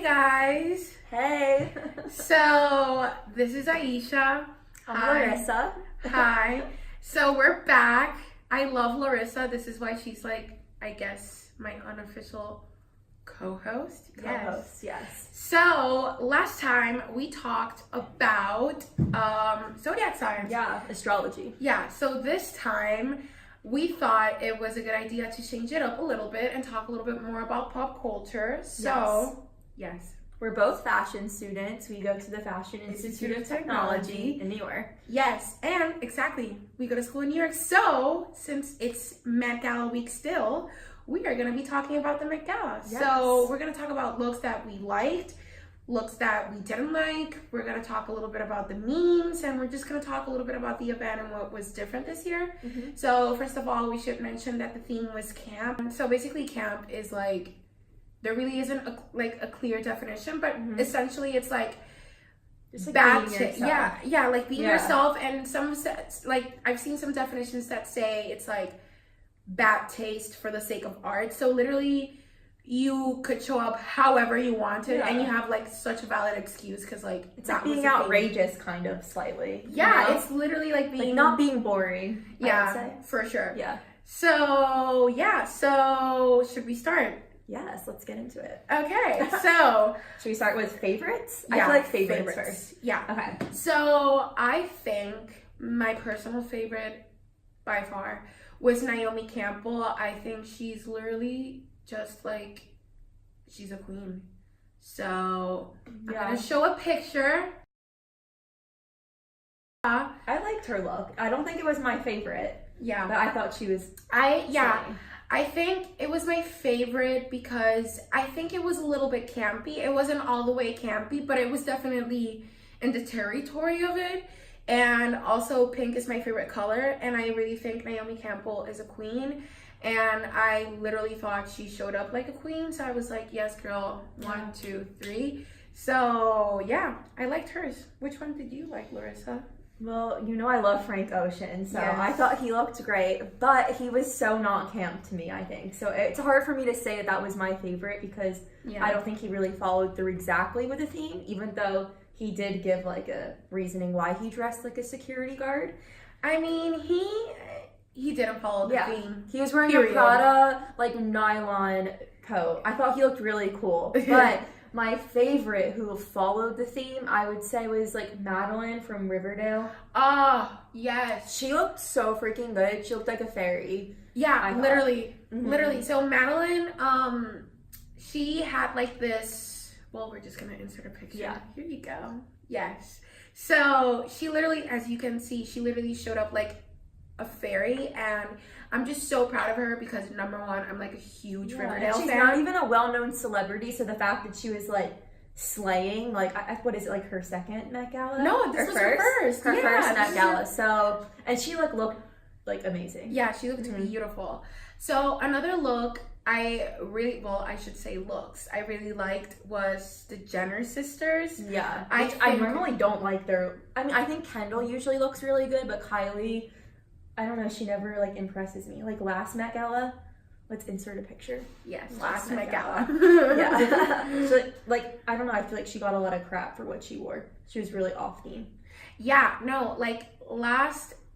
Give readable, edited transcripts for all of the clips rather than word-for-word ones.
guys. Hey. So this is Aisha. I'm Larissa. Hi. So we're back. I love Larissa. This is why she's like, I guess, my unofficial co-host. Yes. So last time we talked about zodiac signs. Yeah, astrology. Yeah, so this time we thought it was a good idea to change it up a little bit and talk a little bit more about pop culture. So, yes. We're both fashion students. We go to the Fashion Institute of Technology in New York. Yes, and exactly. We go to school in New York. So, since it's Met Gala week still, we are going to be talking about the Met Gala. Yes. So, we're going to talk about looks that we liked, looks that we didn't like. We're going to talk a little bit about the memes, and we're just going to talk a little bit about the event and what was different this year. Mm-hmm. So, first of all, we should mention that the theme was camp. So, basically, camp is like, there really isn't a clear definition, but essentially it's like just like bad being yourself. like being yourself. And some like I've seen some definitions that say it's like bad taste for the sake of art. So literally you could show up however you wanted and you have like such a valid excuse because like it's like being outrageous kind of slightly. Yeah, you know? It's literally like being like not being boring. Yeah, I would say. for sure. Yeah. So should we start? Yes, let's get into it. Okay, so should we start with favorites? Yeah, I feel like favorites first. Yeah. Okay. So I think my personal favorite by far was Naomi Campbell. I think she's literally just like, she's a queen. So I'm gonna show a picture. I liked her look. I don't think it was my favorite. Yeah. But I thought she was stunning. I think it was my favorite because I think it was a little bit campy. It wasn't all the way campy, but it was definitely in the territory of it. And also pink is my favorite color. And I really think Naomi Campbell is a queen. And I literally thought she showed up like a queen. So I was like, yes, girl, 1, 2, 3. So yeah, I liked hers. Which one did you like, Larissa? Well, you know I love Frank Ocean, so yes. I thought he looked great, but he was so not camp to me, I think. So it's hard for me to say that was my favorite because I don't think he really followed through exactly with the theme, even though he did give like a reasoning why he dressed like a security guard. I mean, he didn't follow the theme. He was wearing a Prada like nylon coat. I thought he looked really cool, but my favorite who followed the theme, I would say, was like Madeline from Riverdale. Oh, yes. She looked so freaking good. She looked like a fairy. Yeah, literally. Literally. So Madeline, she had like this, well, we're just gonna insert a picture. Yeah. Here you go. Yes. So she literally, as you can see, she literally showed up like a fairy, and I'm just so proud of her because number one, I'm like a huge Riverdale fan. She's not even a well-known celebrity, so the fact that she was like slaying, like what is it, like her second Met Gala? No, this was her first. Her first Met Gala. So, and she like looked like amazing. Yeah, she looked beautiful. So another look I should say looks I really liked was the Jenner sisters. Yeah, I normally don't like their. I mean, I think Kendall usually looks really good, but Kylie, I don't know, she never like impresses me. Like last Met Gala, let's insert a picture. Yes, last Met Gala. Yeah. So like I don't know, I feel like she got a lot of crap for what she wore. She was really off theme. Yeah, no, like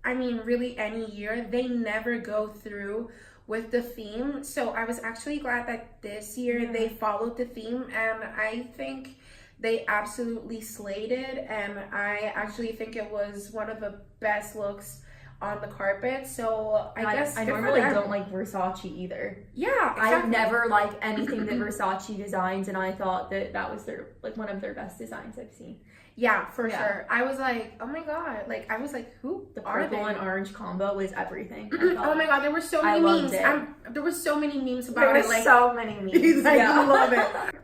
really any year, they never go through with the theme. So I was actually glad that this year they followed the theme, and I think they absolutely slayed it, and I actually think it was one of the best looks on the carpet. So I guess I normally don't like Versace either. Yeah, exactly. I never like anything that Versace designs, and I thought that was their like one of their best designs I've seen. Yeah, for sure. I was like, oh my god, like I was like, who the are purple they? and orange combo was everything. Oh my god, there were so many memes. There were so many memes about it. Like so many memes. He's like, I love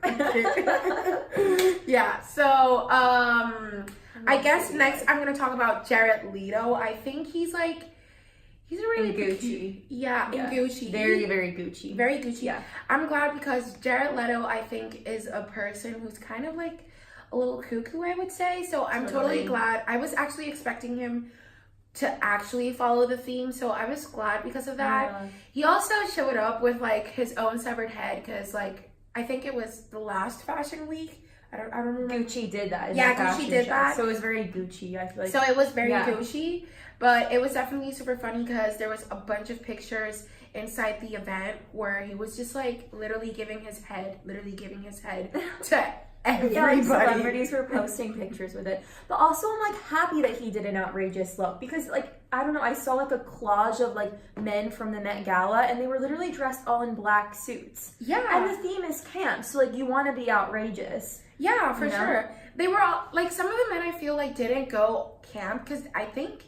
it. Yeah. So I guess next I'm gonna talk about Jared Leto. I think he's a really Gucci. Yeah, in Gucci. Very, very Gucci. Very Gucci. Yeah. I'm glad because Jared Leto, I think, is a person who's kind of like a little cuckoo, I would say. So I'm totally glad. I was actually expecting him to actually follow the theme, so I was glad because of that. He also showed up with like his own severed head because like I think it was the last fashion week. I don't remember. Gucci did that. Yeah, Gucci did that. So it was very Gucci, I feel like. So it was very Gucci, but it was definitely super funny because there was a bunch of pictures inside the event where he was just like literally giving his head to everybody. Yeah, like celebrities were posting pictures with it. But also I'm like happy that he did an outrageous look because like, I don't know, I saw like a collage of like men from the Met Gala and they were literally dressed all in black suits. Yeah. And the theme is camp, so like you want to be outrageous. Yeah, for sure. They were all like, some of the men I feel like didn't go camp because I think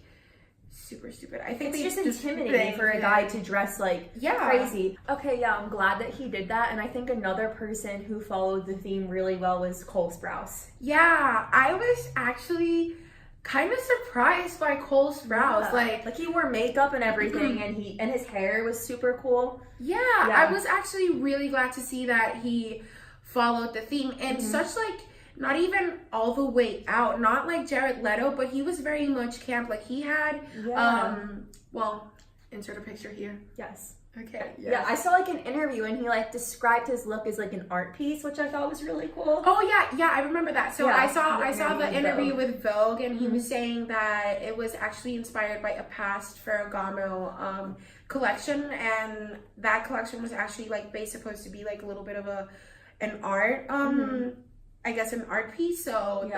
super stupid. I think it's just intimidating for a guy to dress like crazy. Okay, yeah, I'm glad that he did that. And I think another person who followed the theme really well was Cole Sprouse. Yeah, I was actually kind of surprised by Cole Sprouse. Yeah. Like he wore makeup and everything, and his hair was super cool. Yeah, I was actually really glad to see that he followed the theme and such like not even all the way out, not like Jared Leto, but he was very much camp. Like he had well, insert a picture here. Yes. Okay. Yes. Yeah, I saw like an interview and he like described his look as like an art piece, which I thought was really cool. Oh yeah, I remember that. So I saw the interview Vogue. with Vogue, and he was saying that it was actually inspired by a past Ferragamo collection, and that collection was actually like supposed to be like a little bit of an art I guess an art piece. So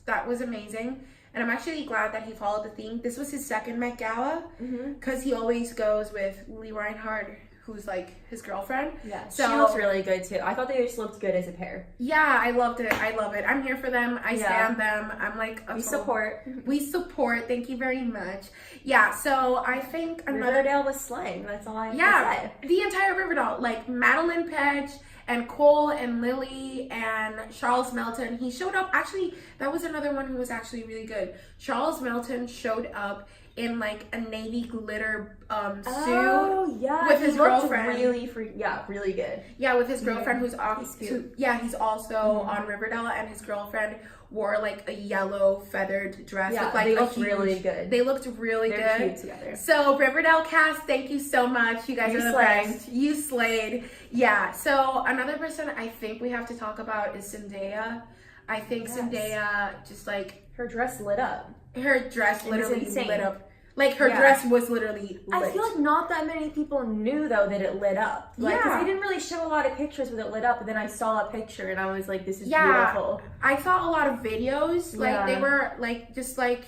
that was amazing. And I'm actually glad that he followed the theme. This was his second Met Gala because he always goes with Lee Reinhardt, who's like his girlfriend. Yeah, so she looks really good too. I thought they just looked good as a pair. Yeah, I loved it. I love it. I'm here for them. I stand them. I'm like, we support. We support. Thank you very much. Yeah, so I think Riverdale was slaying. That's all I have to say. The entire Riverdale, like Madeline Pedge and Cole and Lily and Charles Melton. He showed up. Actually, that was another one who was actually really good. Charles Melton showed up in like a navy glitter suit with his girlfriend. Really good. Yeah, with his girlfriend who's he's also on Riverdale, and his girlfriend wore like a yellow feathered dress. Yeah, like they looked really good. They looked really good. They're cute together. So Riverdale cast, thank you so much. You guys are the best. You slayed. Yeah. So another person I think we have to talk about is Zendaya. I think Zendaya just like her dress lit up. Her dress literally lit up. Like her dress was literally lit. I feel like not that many people knew though that it lit up. Like, because they didn't really show a lot of pictures with it lit up. But then I saw a picture and I was like, "This is beautiful." I saw a lot of videos. Like they were like just like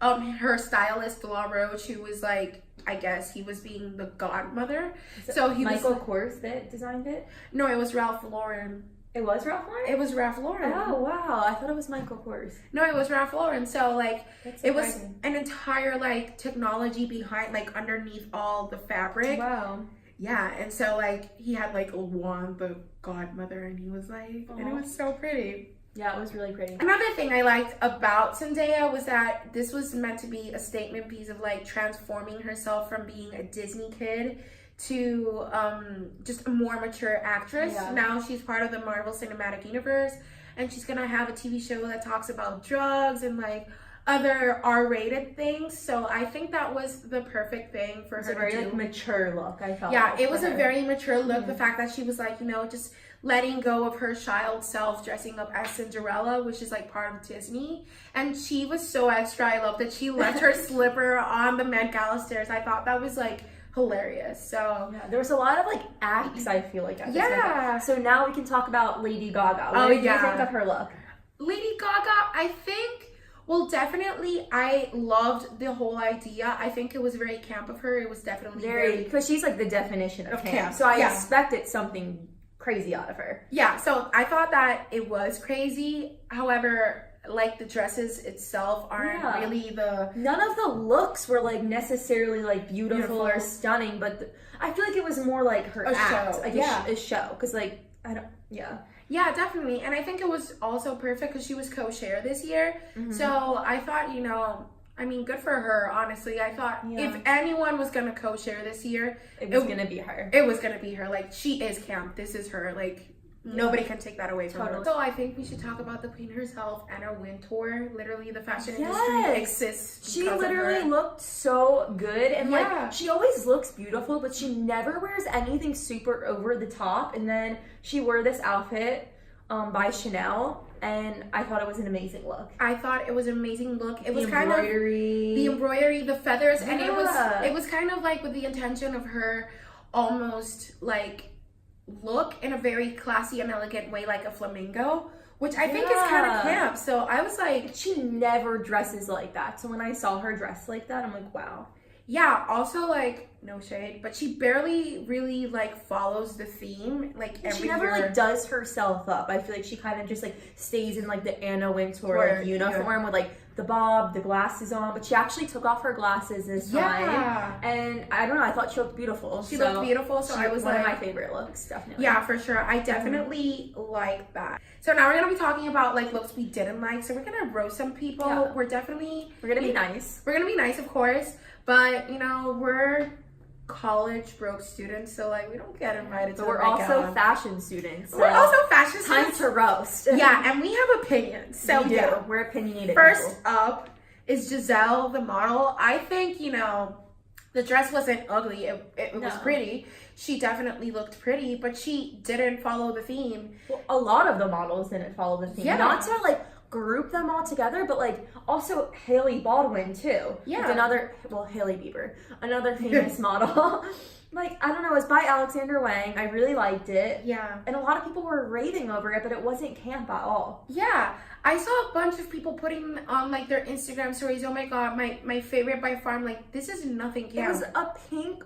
her stylist Rhode, who was like, I guess he was being the godmother. So he Michael Kors that designed it. No, it was Ralph Lauren. It was Ralph Lauren? It was Ralph Lauren. Oh, wow. I thought it was Michael Kors. No, it was Ralph Lauren. So, like, it was an entire, like, technology behind, like, underneath all the fabric. Wow. Yeah, and so, like, he had, like, a wand, the godmother, and he was, like, and it was so pretty. Yeah, it was really pretty. Another thing I liked about Zendaya was that this was meant to be a statement piece of, like, transforming herself from being a Disney kid to just a more mature actress. Now she's part of the Marvel Cinematic Universe, and she's gonna have a TV show that talks about drugs and like other R-rated things. So I think that was the perfect thing for her to do. It's a very like, mature look, I felt. Yeah, it was a very mature look. The fact that she was like, you know, just letting go of her child self, dressing up as Cinderella, which is like part of Disney. And she was so extra. I love that she left her slipper on the Met Gala stairs. I thought that was like hilarious. So there was a lot of like acts, I feel like, at this so now we can talk about Lady Gaga. What did you think of her look? Lady Gaga, I think, well, definitely I loved the whole idea. I think it was very camp of her. It was definitely very, because she's like the definition of camp. So I expected something crazy out of her. Yeah, so I thought that it was crazy. However, like the dresses itself aren't really none of the looks were like necessarily like beautiful or stunning, but I feel like it was more like her act, show. Like a show, because like I don't yeah, definitely. And I think it was also perfect because she was co-chair this year. So I thought, you know, I mean, good for her, honestly. I thought if anyone was going to co-chair this year, it was going to be her. It was going to be her. Like, she is camp. This is her. Like, Nobody can take that away from her. Totally. So I think we should talk about the queen herself, Anna Wintour. Literally, the fashion industry exists. She literally looked so good, and Yeah. like she always looks beautiful, but she never wears anything super over the top. And then she wore this outfit by Chanel, and I thought it was an amazing look. I thought it was an amazing look. It was The kind of embroidery, the feathers, and Yeah. it was kind of like with the intention of her almost like look in a very classy and elegant way, like a flamingo, which I think is kind of camp. So I was like, she never dresses like that. So when I saw her dress like that, I'm like, wow. yeah. Also, like, no shade, but she barely really like follows the theme. Like every She never year. like does herself up. I feel like she kind of just like stays in like the Anna Wintour like, uniform with like the bob, the glasses on, but she actually took off her glasses this time. And I don't know, I thought she looked beautiful. She looked beautiful, so I was one like, of my favorite looks, definitely. Yeah, for sure. I definitely like that. So now we're gonna be talking about like looks we didn't like. So we're gonna roast some people. Yeah. We're gonna be nice. We're gonna be nice, of course, but you know, we're college broke students, so like we don't get invited to But we're also fashion students. So we're also fashion time students. to roast. Yeah, and we have opinions. So we do. yeah. We're opinionated. First people. up is Gisele, the model. I think, you know, the dress wasn't ugly. It was pretty. She definitely looked pretty, but she didn't follow the theme. Well, a lot of the models didn't follow the theme. Yeah. Not to like group them all together, but like also Hailey Baldwin too. Yeah. Like Hailey Bieber, another famous model. Like, I don't know, it was by Alexander Wang. I really liked it. Yeah. And a lot of people were raving over it, but it wasn't camp at all. Yeah. I saw a bunch of people putting on like their Instagram stories, oh my god, my favorite by far. I'm like, this is nothing camp. It was a pink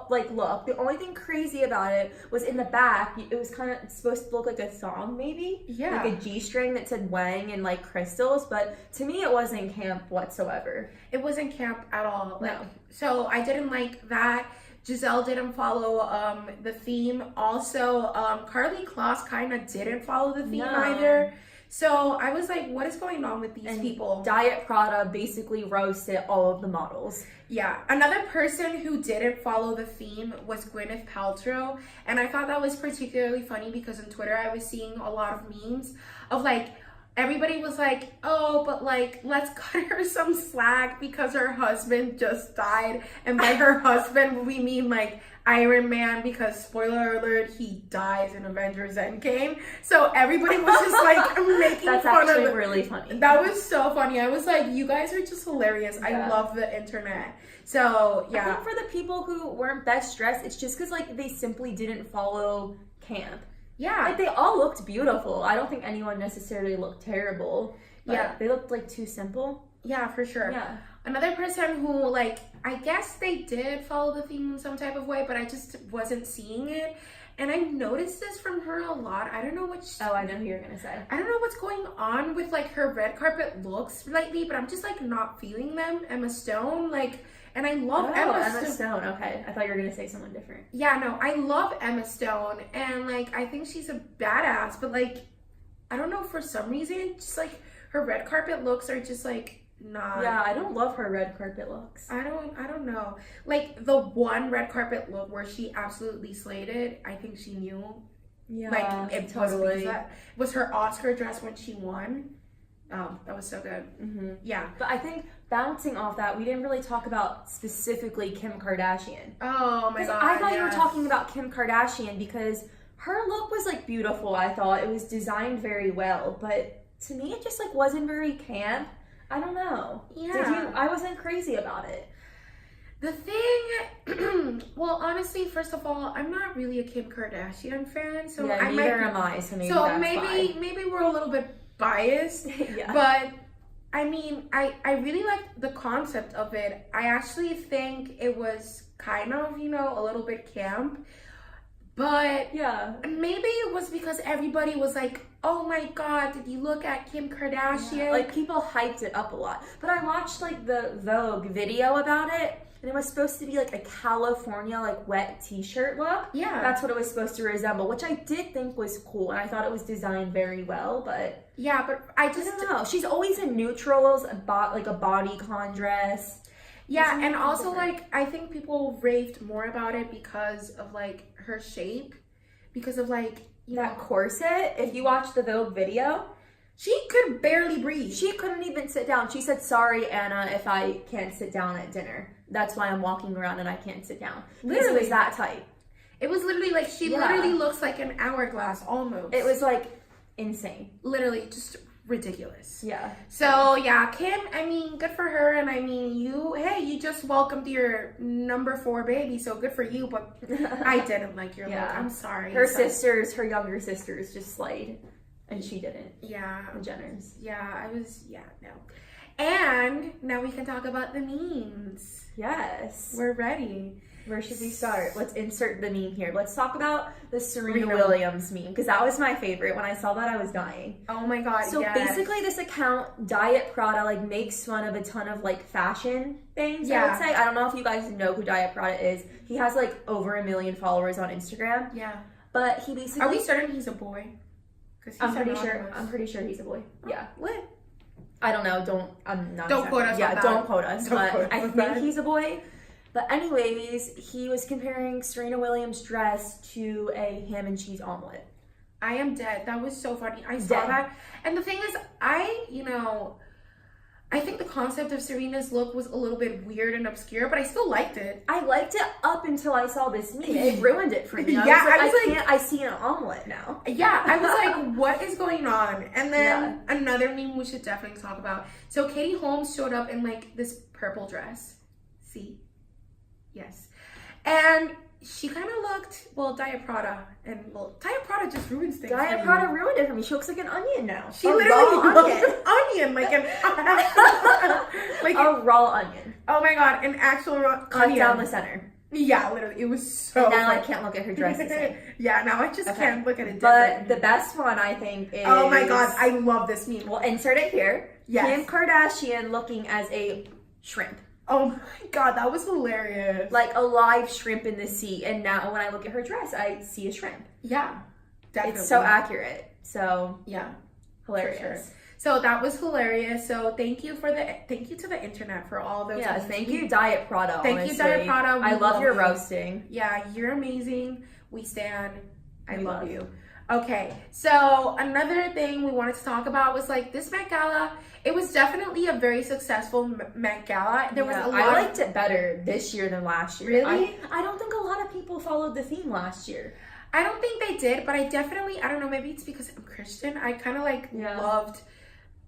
like look. The only thing crazy about it was in the back, it was kind of supposed to look like a thong maybe. Yeah. Like a G-string that said Wang and like crystals, but to me it wasn't camp whatsoever. It wasn't camp at all. Like, No. So I didn't like that. Gisele didn't follow the theme. Also, Karlie Kloss kind of didn't follow the theme either. So I was like, what is going on with these people? Diet Prada basically roasted all of the models. Yeah. Another person who didn't follow the theme was Gwyneth Paltrow. And I thought that was particularly funny because on Twitter I was seeing a lot of memes of like, everybody was like, oh, but like, let's cut her some slack because her husband just died. And by her husband, we mean like Iron Man, because spoiler alert, he dies in Avengers Endgame. So everybody was just like making That's fun of actually it. really funny. That was so funny. I was like, you guys are just hilarious. Yeah. I love the internet. So yeah. I think for the people who weren't best dressed, it's just because like they simply didn't follow camp. Yeah. Like they all looked beautiful. I don't think anyone necessarily looked terrible. But Yeah. they looked like too simple. Yeah, for sure. Yeah. Another person who, like, I guess they did follow the theme in some type of way, but I just wasn't seeing it. And I noticed this from her a lot. I don't know which... Oh, I know who you're going to say. I don't know what's going on with, like, her red carpet looks lately, but I'm just, like, not feeling them. Emma Stone, like... And I love Emma Stone. Okay. I thought you were going to say someone different. Yeah, no, I love Emma Stone. And, like, I think she's a badass, but, like, I don't know, for some reason, just, like, her red carpet looks are just, like... Not. Yeah, I don't love her red carpet looks. I don't know. Like the one red carpet look where she absolutely slayed it, I think she knew. Yeah, like it totally. was her Oscar dress when she won. Oh, that was so good. Mm-hmm. Yeah. But I think bouncing off that, we didn't really talk about specifically Kim Kardashian. Oh my god. I thought you were talking about Kim Kardashian because her look was like beautiful. I thought it was designed very well, but to me it just like wasn't very camp. I don't know. Yeah. Did you? I wasn't crazy about it. The thing, well, honestly, first of all, I'm not really a Kim Kardashian fan, so yeah, neither am I. So maybe that's why. Maybe we're a little bit biased. Yeah. But I mean, I really like the concept of it. I actually think it was kind of, you know, a little bit camp. But yeah, maybe it was because everybody was like, oh my god, did you look at Kim Kardashian? Yeah. Like people hyped it up a lot. But I watched like the Vogue video about it, and it was supposed to be like a California like wet t-shirt look. Yeah. That's what it was supposed to resemble, which I did think was cool, and I thought it was designed very well, but yeah, but I don't know. She's always in neutrals, like a bodycon dress. Yeah, and also like I think people raved more about it because of like her shape, because of like that corset, if you watch the Vogue video, she could barely breathe. She couldn't even sit down. She said, "Sorry, Anna, if I can't sit down at dinner. That's why I'm walking around and I can't sit down." Literally, it was that tight. It was literally like, she literally looks like an hourglass almost. It was like insane. Literally just ridiculous. Yeah. So yeah, Kim, I mean, good for her. And I mean, you just welcomed your number 4 baby. So good for you. But I didn't like your look. I'm sorry. Her younger sisters just slayed. And she didn't. Yeah. The Jenners. Yeah, no. And now we can talk about the memes. Yes. We're ready. Where should we start? Let's insert the meme here. Let's talk about the Serena Williams meme, because that was my favorite. When I saw that, I was dying. Oh my god, So basically this account, Diet Prada, like makes fun of a ton of like fashion things, I would say. I don't know if you guys know who Diet Prada is. He has like over 1 million followers on Instagram. Yeah. But he basically... Are we certain he's a boy? I'm pretty sure he's a boy. Oh, yeah. What? I don't know. I'm not. Don't quote us. Yeah, don't quote us. But I think he's a boy. But anyways, he was comparing Serena Williams' dress to a ham and cheese omelet. I am dead. That was so funny. I saw that. And the thing is, I think the concept of Serena's look was a little bit weird and obscure, but I still liked it. I liked it up until I saw this meme. It ruined it for me. I see an omelet now. Yeah, I was like, what is going on? And then another meme we should definitely talk about. So Katie Holmes showed up in like this purple dress. See? Yes. And she kind of looked, Diet Prada. And, Diet Prada just ruins things. Diet Prada ruined it for me. She looks like an onion now. She literally looks like an onion. Like a raw onion. Oh my god, an actual raw onion. Cut down the center. Yeah, literally. It was so And now I can't look at her dress the same. Yeah, now I just can't look at it But the best one, I think, is... Oh my god, I love this meme. We'll insert it here. Yes. Kim Kardashian looking as a shrimp. Oh my god, that was hilarious. Like a live shrimp in the sea. And now when I look at her dress, I see a shrimp. Yeah, definitely. It's so accurate. So, yeah, hilarious. For sure. So that was hilarious. So thank you to the internet for all those. Yeah, thank you, Diet Prada. Thank you, Diet Prada. I love your roasting. Yeah, you're amazing. We stand. I love you. Okay, so another thing we wanted to talk about was like this Met Gala. It was definitely a very successful Met Gala. There was a lot. I liked it better this year than last year. Really? I don't think a lot of people followed the theme last year. I don't think they did, but I don't know, maybe it's because I'm Christian. I kind of loved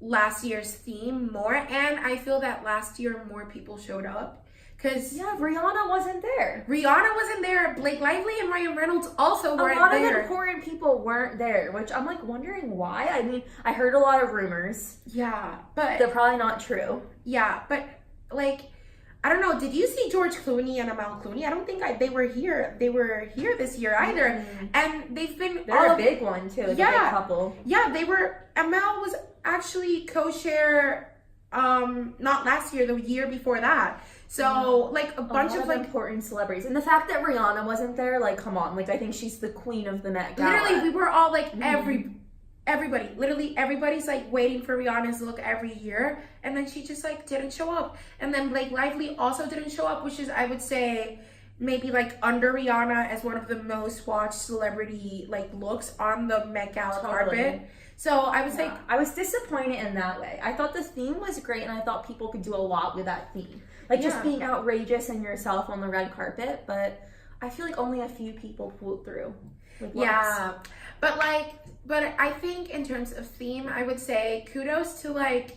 last year's theme more, and I feel that last year more people showed up. Because Rihanna wasn't there. Blake Lively and Ryan Reynolds also weren't there. A lot of important people weren't there, which I'm like wondering why. I mean, I heard a lot of rumors. Yeah, but they're probably not true. Yeah, but like, I don't know. Did you see George Clooney and Amal Clooney? I don't think they were here. They were here this year either, and they're a big one too. Like a big couple. Yeah, they were. Amal was actually co-chair. Not last year, the year before that. So, like, a bunch of like important celebrities. And the fact that Rihanna wasn't there, like, come on. Like, I think she's the queen of the Met Gala. Literally, we were all like, everybody. Literally, everybody's like waiting for Rihanna's look every year. And then she just like didn't show up. And then Blake Lively also didn't show up, which is, I would say, maybe like under Rihanna as one of the most watched celebrity like looks on the Met Gala carpet. So I was like, I was disappointed in that way. I thought the theme was great, and I thought people could do a lot with that theme. Like just being outrageous and yourself on the red carpet, but I feel like only a few people pulled through. But I think in terms of theme, I would say kudos to like,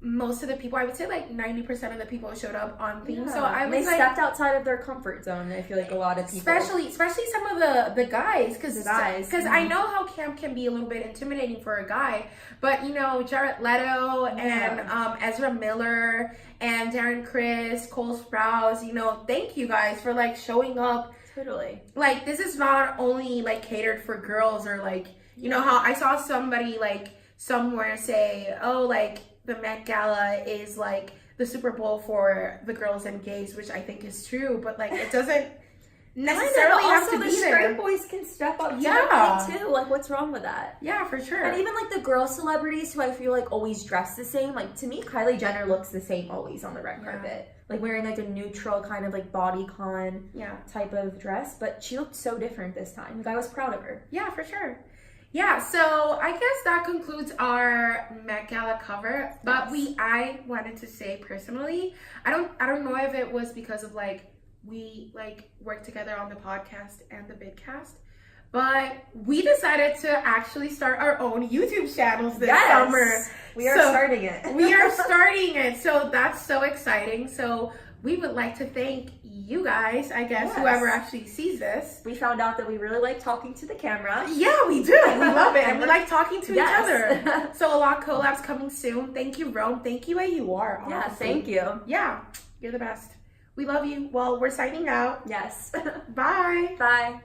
most of the people. I would say like 90% of the people showed up on theme. So I was they stepped outside of their comfort zone. I feel like a lot of people, especially some of the guys, because I know how camp can be a little bit intimidating for a guy, but Jared Leto and Ezra Miller and Darren Criss, Cole Sprouse, thank you guys for like showing up. Totally. Like this is not only like catered for girls, or like how I saw somebody like somewhere say, oh, like the Met Gala is like the Super Bowl for the girls and gays, which I think is true, but like it doesn't necessarily have to be there. Also, the straight boys can step up to too. Like, what's wrong with that? Yeah, for sure. And even like the girl celebrities who I feel like always dress the same. Like to me, Kylie Jenner looks the same always on the red carpet. like wearing like a neutral kind of like bodycon Yeah. type of dress, but she looked so different this time. Like I was proud of her. Yeah, for sure. Yeah, so I guess that concludes our Met Gala cover. But I wanted to say personally, I don't know if it was because of like we like work together on the podcast and the Vidcast, but we decided to actually start our own YouTube channels this summer. We are starting it. We are starting it. So that's so exciting. So we would like to thank you guys, I guess, whoever actually sees this. We found out that we really like talking to the camera. Yeah, we do. We love it. And we like talking to each other. So a lot of collabs coming soon. Thank you, Rome. Thank you, AUR. Yeah, thank you. Yeah, you're the best. We love you. Well, we're signing out. Yes. Bye. Bye.